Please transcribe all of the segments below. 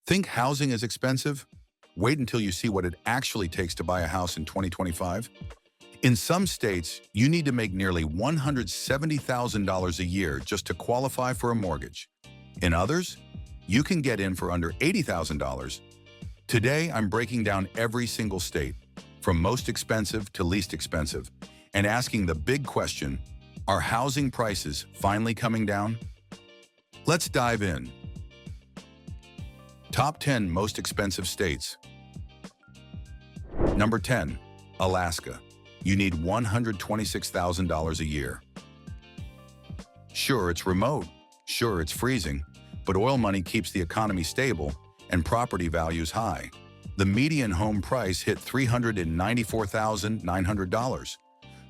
Think housing is expensive? Wait until you see what it actually takes to buy a house in 2025. In some states, you need to make nearly $170,000 a year just to qualify for a mortgage. In others, you can get in for under $80,000. Today, I'm breaking down every single state, from most expensive to least expensive, and asking the big question, are housing prices finally coming down? Let's dive in. Top 10 most expensive states. Number 10, Alaska. You need $126,000 a year. Sure, it's remote. Sure, it's freezing. But oil money keeps the economy stable and property values high. The median home price hit $394,900.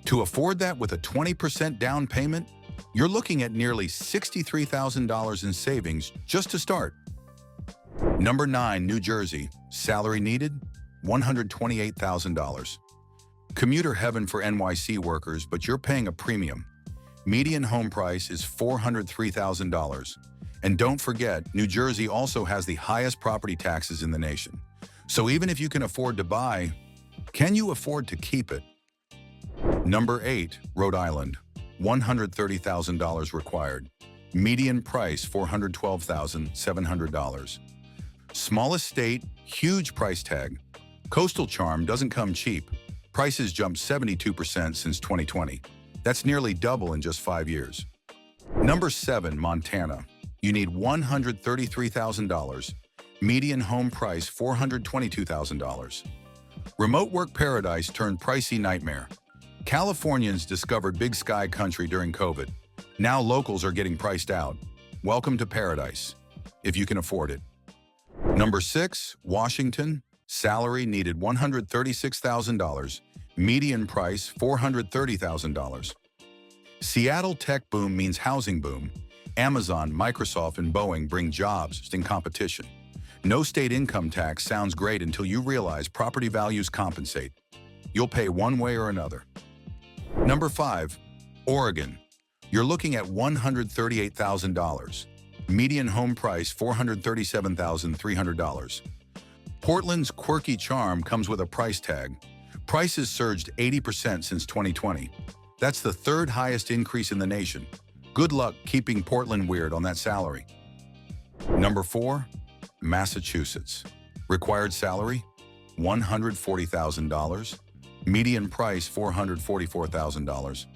To afford that with a 20% down payment, you're looking at nearly $63,000 in savings just to start. Number 9, New Jersey. Salary needed, $128,000. Commuter heaven for NYC workers, but you're paying a premium. Median home price is $403,000. And don't forget, New Jersey also has the highest property taxes in the nation. So even if you can afford to buy, can you afford to keep it? Number 8, Rhode Island. $130,000 required. Median price $412,700. Smallest state, huge price tag. Coastal charm doesn't come cheap. Prices jumped 72% since 2020. That's nearly double in just 5 years. Number 7, Montana. You need $133,000. Median home price $422,000. Remote work paradise turned pricey nightmare. Californians discovered big sky country during COVID. Now locals are getting priced out. Welcome to paradise, if you can afford it. Number 6, Washington. Salary needed $136,000. Median price $430,000. Seattle tech boom means housing boom. Amazon, Microsoft, and Boeing bring jobs in competition. No state income tax sounds great until you realize property values compensate. You'll pay one way or another. Number 5, Oregon. You're looking at $138,000. Median home price $437,300. Portland's quirky charm comes with a price tag. Prices surged 80% since 2020. That's the third highest increase in the nation. Good luck keeping Portland weird on that salary. Number 4, Massachusetts. Required salary, $140,000. Median price, $444,000.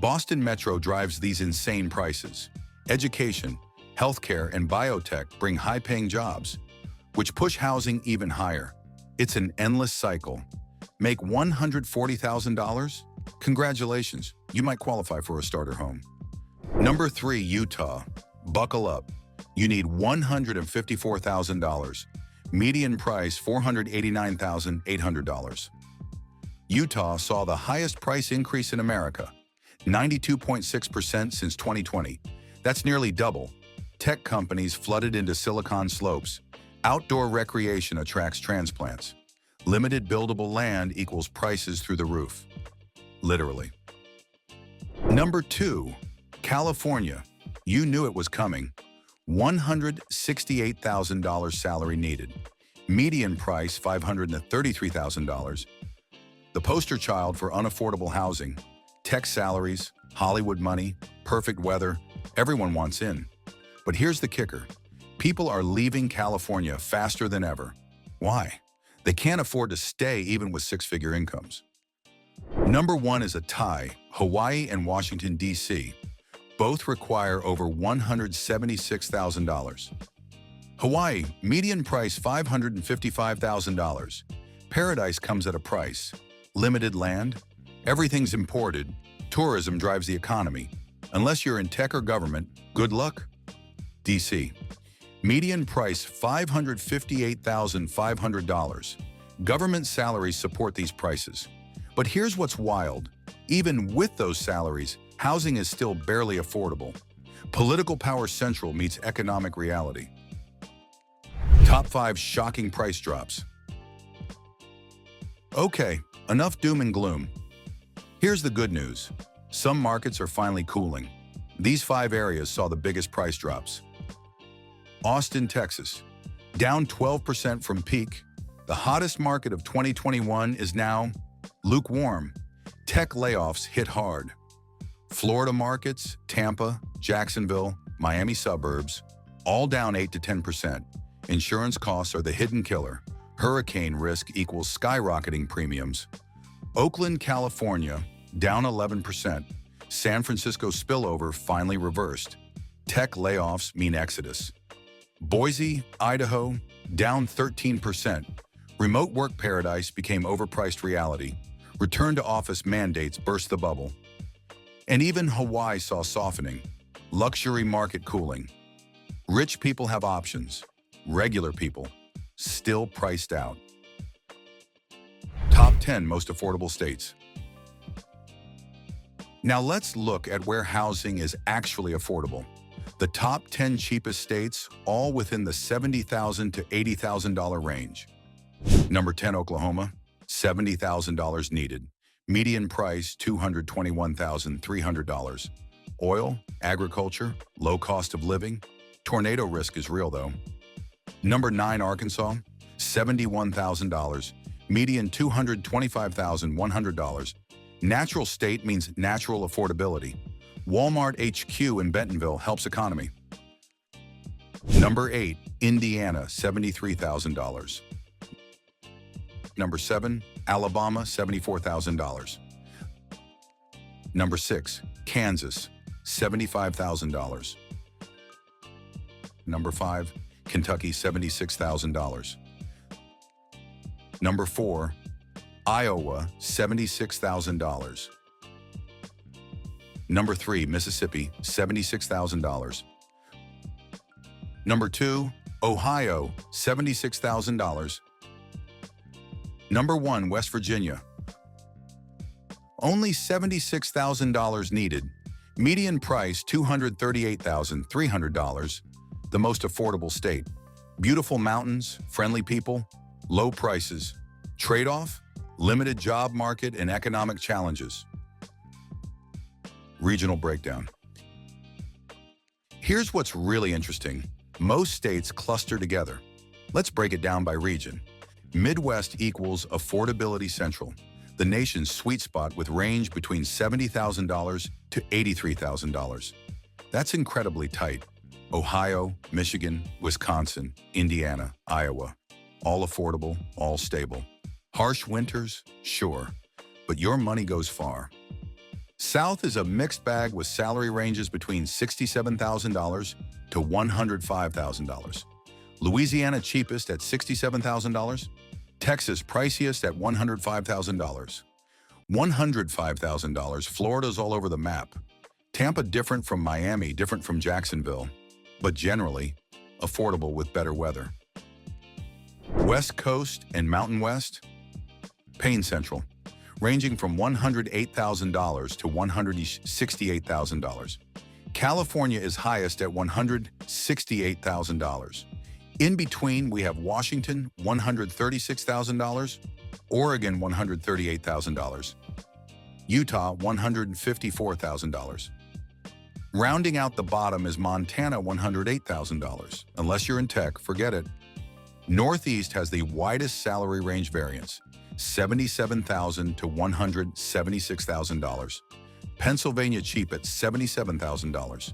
Boston Metro drives these insane prices. Education, healthcare, and biotech bring high-paying jobs, which push housing even higher. It's an endless cycle. Make $140,000? Congratulations, you might qualify for a starter home. Number 3, Utah. Buckle up. You need $154,000. Median price $489,800. Utah saw the highest price increase in America, 92.6% since 2020. That's nearly double. Tech companies flooded into Silicon Slopes. Outdoor recreation attracts transplants. Limited buildable land equals prices through the roof. Literally. Number 2, California. You knew it was coming. $168,000 salary needed. Median price $533,000. The poster child for unaffordable housing. Tech salaries, Hollywood money, perfect weather. Everyone wants in. But here's the kicker. People are leaving California faster than ever. Why? They can't afford to stay even with 6-figure incomes. Number 1 is a tie, Hawaii and Washington, D.C. Both require over $176,000. Hawaii, median price $555,000. Paradise comes at a price. Limited land, everything's imported, tourism drives the economy. Unless you're in tech or government, good luck. D.C. Median price $558,500. Government salaries support these prices. But here's what's wild. Even with those salaries, housing is still barely affordable. Political power central meets economic reality. Top 5 shocking price drops. Okay, enough doom and gloom. Here's the good news. Some markets are finally cooling. These 5 areas saw the biggest price drops. Austin, Texas. down 12% from peak. The hottest market of 2021 is now lukewarm. Tech layoffs hit hard. Florida markets, Tampa, Jacksonville, Miami suburbs, all down 8 to 10%. Insurance costs are the hidden killer. Hurricane risk equals skyrocketing premiums. Oakland, California, down 11%. San Francisco spillover finally reversed. Tech layoffs mean exodus. Boise, Idaho, down 13%. Remote work paradise became overpriced reality. Return to office mandates burst the bubble. And even Hawaii saw softening. Luxury market cooling. Rich people have options. Regular people, still priced out. Top 10 most affordable states. Now let's look at where housing is actually affordable. The top 10 cheapest states, all within the $70,000 to $80,000 range. Number 10, Oklahoma, $70,000 needed. Median price, $221,300. Oil, agriculture, low cost of living. Tornado risk is real though. Number 9, Arkansas, $71,000. Median $225,100. Natural state means natural affordability. Walmart HQ in Bentonville helps economy. Number 8, Indiana, $73,000. Number 7, Alabama, $74,000. Number 6, Kansas, $75,000. Number 5, Kentucky, $76,000. Number 4, Iowa, $76,000. Number 3, Mississippi, $76,000. Number 2, Ohio, $76,000. Number 1, West Virginia. Only $76,000 needed. Median price, $238,300. The most affordable state. Beautiful mountains, friendly people, low prices. Trade-off, limited job market and economic challenges. Regional breakdown. Here's what's really interesting. Most states cluster together. Let's break it down by region. Midwest equals affordability central, the nation's sweet spot with range between $70,000 to $83,000. That's incredibly tight. Ohio, Michigan, Wisconsin, Indiana, Iowa. All affordable, all stable. Harsh winters? Sure, but your money goes far. South is a mixed bag with salary ranges between $67,000 to $105,000. Louisiana cheapest at $67,000. Texas priciest at $105,000. $105,000, Florida's all over the map. Tampa different from Miami, different from Jacksonville, but generally affordable with better weather. West Coast and Mountain West, Pain Central, ranging from $108,000 to $168,000. California is highest at $168,000. In between, we have Washington, $136,000, Oregon, $138,000, Utah, $154,000. Rounding out the bottom is Montana, $108,000. Unless you're in tech, forget it. Northeast has the widest salary range variance, $77,000 to $176,000. Pennsylvania cheap at $77,000.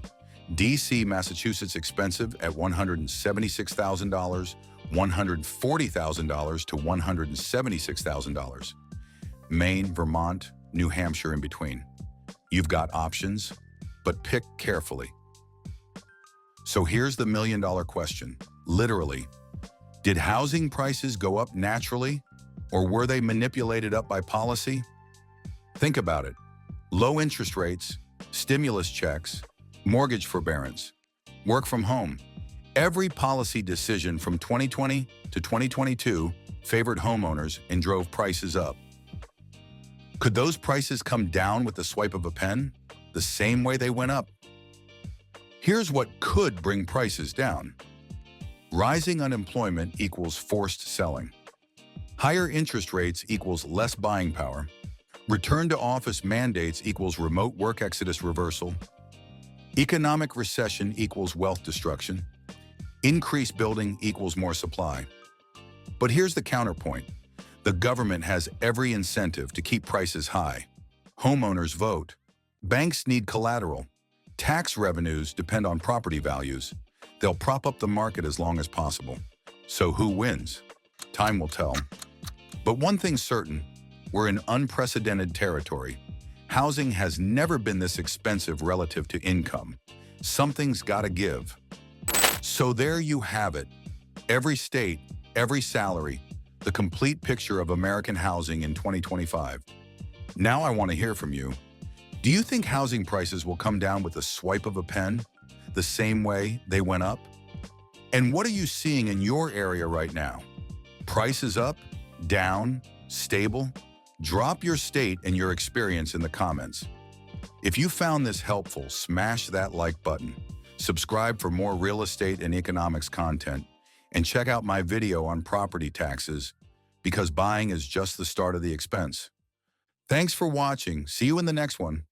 D.C., Massachusetts expensive at $176,000, $140,000 to $176,000. Maine, Vermont, New Hampshire in between. You've got options, but pick carefully. So here's the million-dollar question. Literally, did housing prices go up naturally, or were they manipulated up by policy? Think about it. Low interest rates, stimulus checks, mortgage forbearance, work from home. Every policy decision from 2020 to 2022 favored homeowners and drove prices up. Could those prices come down with the swipe of a pen, the same way they went up? Here's what could bring prices down. Rising unemployment equals forced selling. Higher interest rates equals less buying power. Return to office mandates equals remote work exodus reversal. Economic recession equals wealth destruction. Increased building equals more supply. But here's the counterpoint. The government has every incentive to keep prices high. Homeowners vote. Banks need collateral. Tax revenues depend on property values. They'll prop up the market as long as possible. So who wins? Time will tell. But one thing's certain, we're in unprecedented territory. Housing has never been this expensive relative to income. Something's gotta give. So there you have it. Every state, every salary, the complete picture of American housing in 2025. Now I want to hear from you. Do you think housing prices will come down with a swipe of a pen, the same way they went up? And what are you seeing in your area right now? Prices up, down, stable? Drop your state and your experience in the comments. If you found this helpful, smash that like button. Subscribe for more real estate and economics content, and check out my video on property taxes, because buying is just the start of the expense. Thanks for watching. See you in the next one.